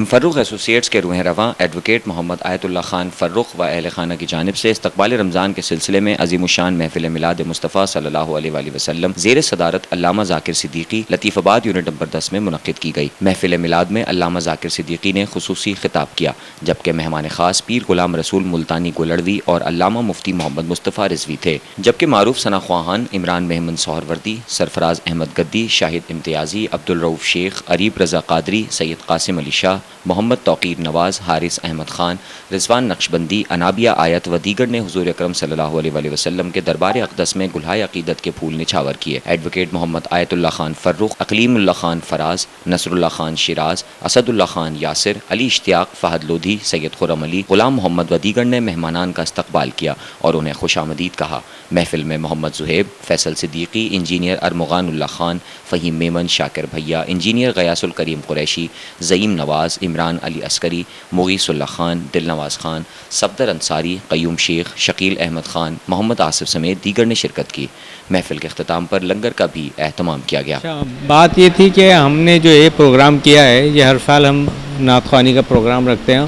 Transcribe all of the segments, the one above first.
Farrukh associates کے روح رواں ایڈوکیٹ محمد آیت اللہ خان فرخ و اہل خانہ کی جانب سے استقبال رمضان کے سلسلے میں عظیم الشان محفل میلاد مصطفیٰ صلی اللہ علیہ وآلہ وسلم زیر صدارت علامہ ذاکر صدیقی لطیف آباد یونٹ نمبر 10 میں منعقد کی گئی۔ محفل میلاد میں علامہ ذاکر صدیقی نے خصوصی خطاب کیا، جبکہ مہمان خاص پیر غلام رسول ملتانی گولڑوی اور علامہ مفتی محمد مصطفیٰ رضوی تھے، جبکہ معروف ثنا خواہان عمران محمد سہروردی، سرفراز احمد گدی، شاہد امتیازی، عبدالرؤف شیخ، عریب رضا قادری، سید قاسم علی شاہ، محمد توقیر نواز، حارث احمد خان، رضوان نقشبندی، انابیہ آیت و دیگر نے حضور اکرم صلی اللہ علیہ وآلہ وسلم کے دربار اقدس میں گلہائے عقیدت کے پھول نچھاور کیے۔ ایڈوکیٹ محمد آیت اللہ خان فرخ، اقلیم اللہ خان فراز، نصر اللہ خان شیراز، اسد اللہ خان یاسر، علی اشتیاق، فہد لودھی، سید خرم علی، غلام محمد و دیگر نے مہمانان کا استقبال کیا اور انہیں خوش آمدید کہا۔ محفل میں محمد زہیب، فیصل صدیقی، انجینئر ارمغان اللہ خان، فہیم میمن، شاکر بھیا، انجینئر غیاث الکریم قریشی، زعیم نواز، عمران علی عسکری، مغیث اللہ خان، دل نواز خان، صفدر انصاری، قیوم شیخ، شکیل احمد خان، محمد آصف سمیت دیگر نے شرکت کی۔ محفل کے اختتام پر لنگر کا بھی اہتمام کیا گیا۔ بات یہ تھی کہ ہم نے جو یہ پروگرام کیا ہے، یہ ہر سال ہم نعت خوانی کا پروگرام رکھتے ہیں،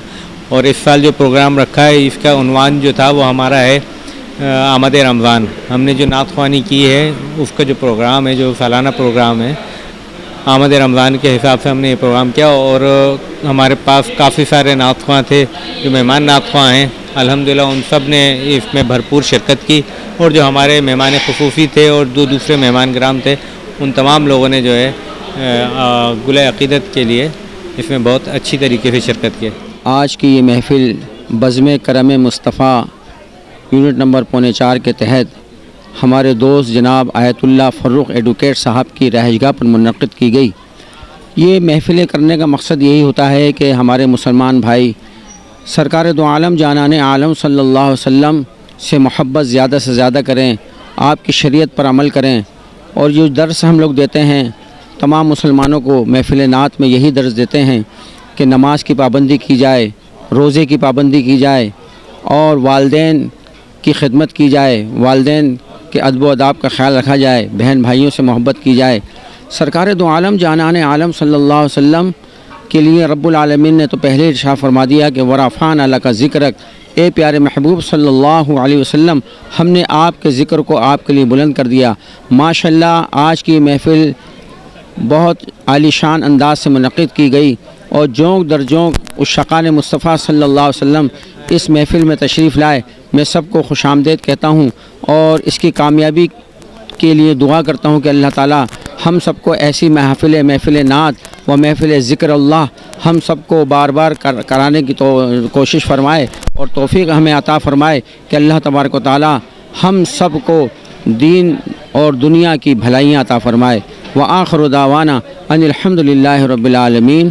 اور اس سال جو پروگرام رکھا ہے اس کا عنوان جو تھا وہ ہمارا ہے آمد رمضان۔ ہم نے جو نعت خوانی کی ہے اس کا جو پروگرام ہے، جو سالانہ پروگرام ہے، آمد رمضان کے حساب سے ہم نے یہ پروگرام کیا، اور ہمارے پاس کافی سارے نعت خواں تھے جو مہمان نعت خواں ہیں، الحمدللہ ان سب نے اس میں بھرپور شرکت کی، اور جو ہمارے مہمان خصوصی تھے اور دوسرے مہمان کرام تھے ان تمام لوگوں نے جو ہے گلہ عقیدت کے لیے اس میں بہت اچھی طریقے سے شرکت کی۔ آج کی یہ محفل بزم کرم مصطفیٰ یونٹ نمبر 4.25 کے تحت ہمارے دوست جناب آیت اللہ فرخ ایڈوکیٹ صاحب کی رہائشگاہ پر منعقد کی گئی۔ یہ محفلیں کرنے کا مقصد یہی ہوتا ہے کہ ہمارے مسلمان بھائی سرکار دو عالم جانان عالم صلی اللہ علیہ وسلم سے محبت زیادہ سے زیادہ کریں، آپ کی شریعت پر عمل کریں، اور جو درس ہم لوگ دیتے ہیں تمام مسلمانوں کو محفل نعت میں یہی درس دیتے ہیں کہ نماز کی پابندی کی جائے، روزے کی پابندی کی جائے، اور والدین کی خدمت کی جائے، والدین کے ادب و آداب کا خیال رکھا جائے، بہن بھائیوں سے محبت کی جائے۔ سرکار دو عالم جانان عالم صلی اللہ علیہ وسلم کے لیے رب العالمین نے تو پہلے ارشاد فرما دیا کہ ورفعنا لک ذکرک، اے پیارے محبوب صلی اللہ علیہ وسلم ہم نے آپ کے ذکر کو آپ کے لیے بلند کر دیا۔ ماشاءاللہ آج کی محفل بہت عالی شان انداز سے منعقد کی گئی، اور جونک در جونک اس شقان مصطفیٰ صلی اللہ علیہ وسلم اس محفل میں تشریف لائے۔ میں سب کو خوش آمدید کہتا ہوں، اور اس کی کامیابی کے لیے دعا کرتا ہوں کہ اللہ تعالی ہم سب کو ایسی محفل نعت و محفل ذکر اللہ ہم سب کو بار بار کرانے کی کوشش فرمائے، اور توفیق ہمیں عطا فرمائے کہ اللہ تبارک و تعالی ہم سب کو دین اور دنیا کی بھلائیاں عطا فرمائے۔ وآخر دعوانا ان الحمد للہ رب العالمین۔